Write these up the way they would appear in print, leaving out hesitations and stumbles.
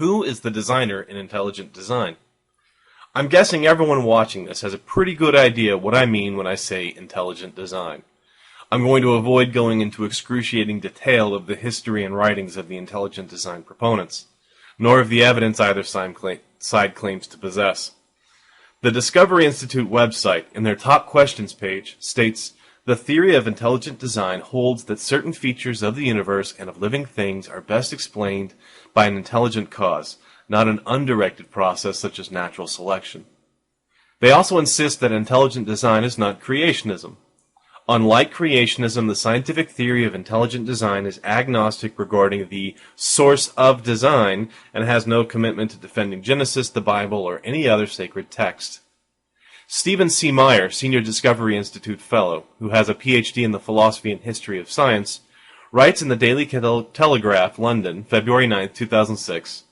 Who is the designer in intelligent design? I'm guessing everyone watching this has a pretty good idea what I mean when I say intelligent design. I'm going to avoid going into excruciating detail of the history and writings of the intelligent design proponents, nor of the evidence either side claims to possess. The Discovery Institute website, in their top questions page, states, "The theory of intelligent design holds that certain features of the universe and of living things are best explained by an intelligent cause, not an undirected process such as natural selection." They also insist that intelligent design is not creationism. Unlike creationism, the scientific theory of intelligent design is agnostic regarding the source of design and has no commitment to defending Genesis, the Bible, or any other sacred text. Stephen C. Meyer, Senior Discovery Institute Fellow, who has a PhD in the philosophy and history of science, writes in the Daily Telegraph, London, February 9, 2006,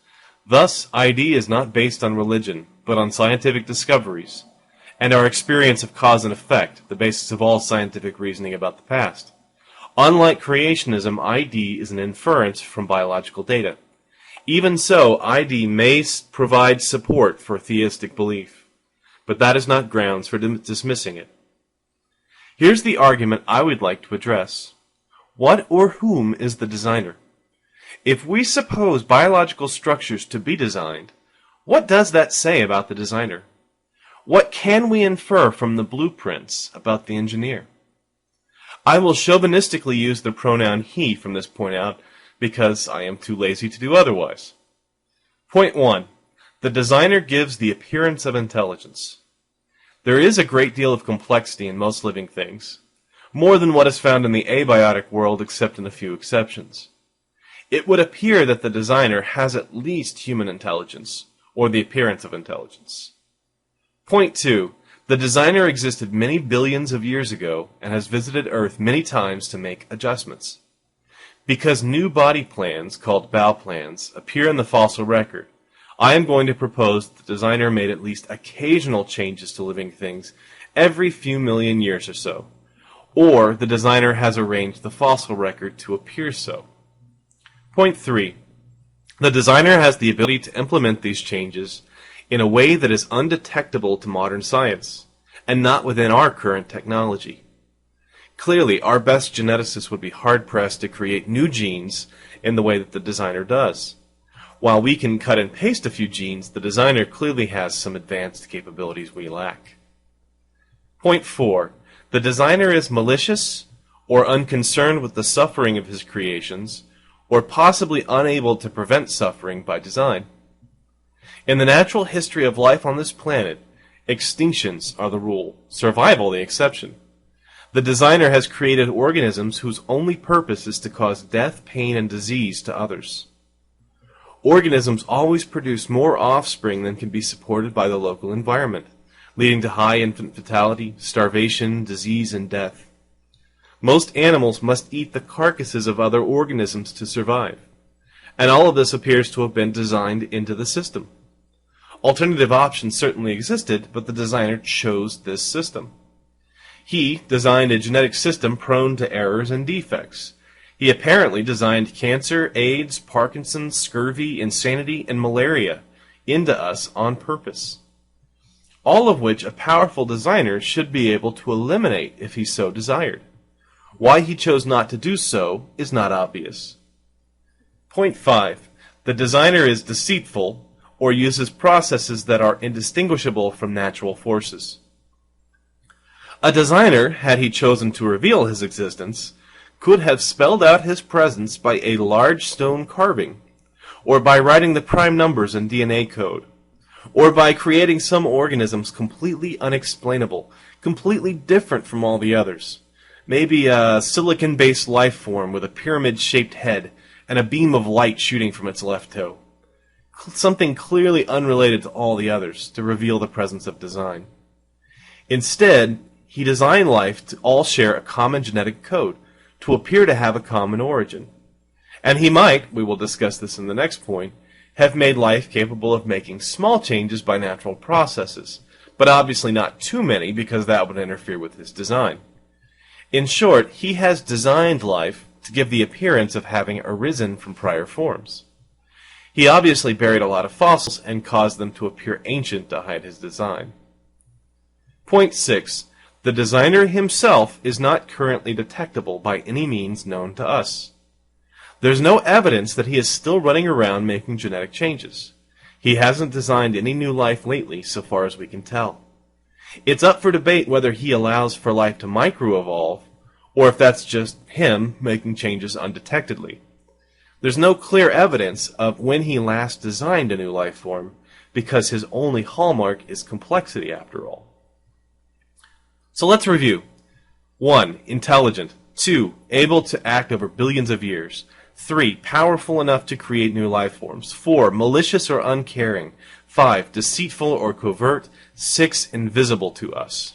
"Thus, ID is not based on religion, but on scientific discoveries, and our experience of cause and effect, the basis of all scientific reasoning about the past. Unlike creationism, ID is an inference from biological data. Even so, ID may provide support for theistic belief, but that is not grounds for dismissing it." Here's the argument I would like to address. What or whom is the designer? If we suppose biological structures to be designed, what does that say about the designer? What can we infer from the blueprints about the engineer? I will chauvinistically use the pronoun he from this point out because I am too lazy to do otherwise. Point 1. The designer gives the appearance of intelligence. There is a great deal of complexity in most living things, more than what is found in the abiotic world except in a few exceptions. It would appear that the designer has at least human intelligence, or the appearance of intelligence. Point 2. The designer existed many billions of years ago and has visited Earth many times to make adjustments. Because new body plans, called bow plans, appear in the fossil record, I am going to propose that the designer made at least occasional changes to living things every few million years or so, or the designer has arranged the fossil record to appear so. Point 3. The designer has the ability to implement these changes in a way that is undetectable to modern science, and not within our current technology. Clearly, our best geneticists would be hard-pressed to create new genes in the way that the designer does. While we can cut and paste a few genes, the designer clearly has some advanced capabilities we lack. Point 4. The designer is malicious or unconcerned with the suffering of his creations, or possibly unable to prevent suffering by design. In the natural history of life on this planet, extinctions are the rule, survival the exception. The designer has created organisms whose only purpose is to cause death, pain, and disease to others. Organisms always produce more offspring than can be supported by the local environment, leading to high infant fatality, starvation, disease, and death. Most animals must eat the carcasses of other organisms to survive, and all of this appears to have been designed into the system. Alternative options certainly existed, but the designer chose this system. He designed a genetic system prone to errors and defects. He apparently designed cancer, AIDS, Parkinson's, scurvy, insanity, and malaria into us on purpose. All of which a powerful designer should be able to eliminate if he so desired. Why he chose not to do so is not obvious. Point 5. The designer is deceitful, or uses processes that are indistinguishable from natural forces. A designer, had he chosen to reveal his existence, could have spelled out his presence by a large stone carving, or by writing the prime numbers in DNA code, or by creating some organisms completely unexplainable, completely different from all the others. Maybe a silicon-based life form with a pyramid-shaped head and a beam of light shooting from its left toe. Something clearly unrelated to all the others to reveal the presence of design. Instead, he designed life to all share a common genetic code, to appear to have a common origin. And he might, we will discuss this in the next point, have made life capable of making small changes by natural processes, but obviously not too many because that would interfere with his design. In short, he has designed life to give the appearance of having arisen from prior forms. He obviously buried a lot of fossils and caused them to appear ancient to hide his design. Point 6. The designer himself is not currently detectable by any means known to us. There's no evidence that he is still running around making genetic changes. He hasn't designed any new life lately, so far as we can tell. It's up for debate whether he allows for life to microevolve, or if that's just him making changes undetectedly. There's no clear evidence of when he last designed a new life form, because his only hallmark is complexity after all. So let's review. 1. Intelligent. 2. Able to act over billions of years. 3. Powerful enough to create new life forms. 4. Malicious or uncaring. 5. Deceitful or covert. 6. Invisible to us.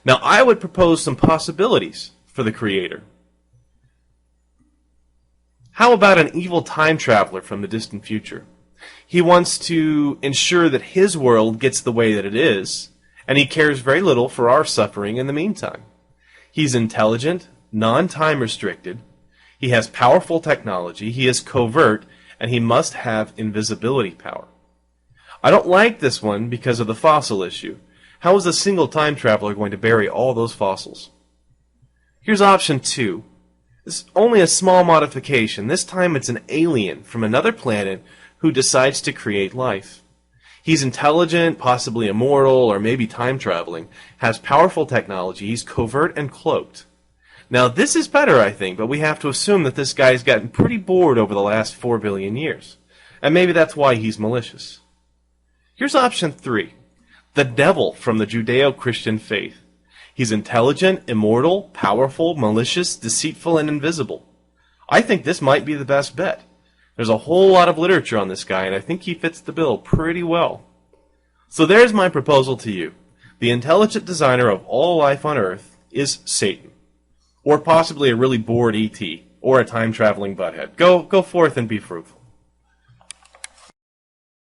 Now I would propose some possibilities for the creator. How about an evil time traveler from the distant future? He wants to ensure that his world gets the way that it is, and he cares very little for our suffering in the meantime. He's intelligent, non-time restricted, he has powerful technology, he is covert, and he must have invisibility power. I don't like this one because of the fossil issue. How is a single time traveler going to bury all those fossils? Here's option 2. It's only a small modification. This time it's an alien from another planet who decides to create life. He's intelligent, possibly immortal, or maybe time traveling, has powerful technology, he's covert and cloaked. Now this is better, I think, but we have to assume that this guy's gotten pretty bored over the last 4 billion years. And maybe that's why he's malicious. Here's option 3. The devil from the Judeo-Christian faith. He's intelligent, immortal, powerful, malicious, deceitful, and invisible. I think this might be the best bet. There's a whole lot of literature on this guy, and I think he fits the bill pretty well. So there's my proposal to you. The intelligent designer of all life on Earth is Satan. Or possibly a really bored ET, or a time-traveling butthead. Go forth and be fruitful.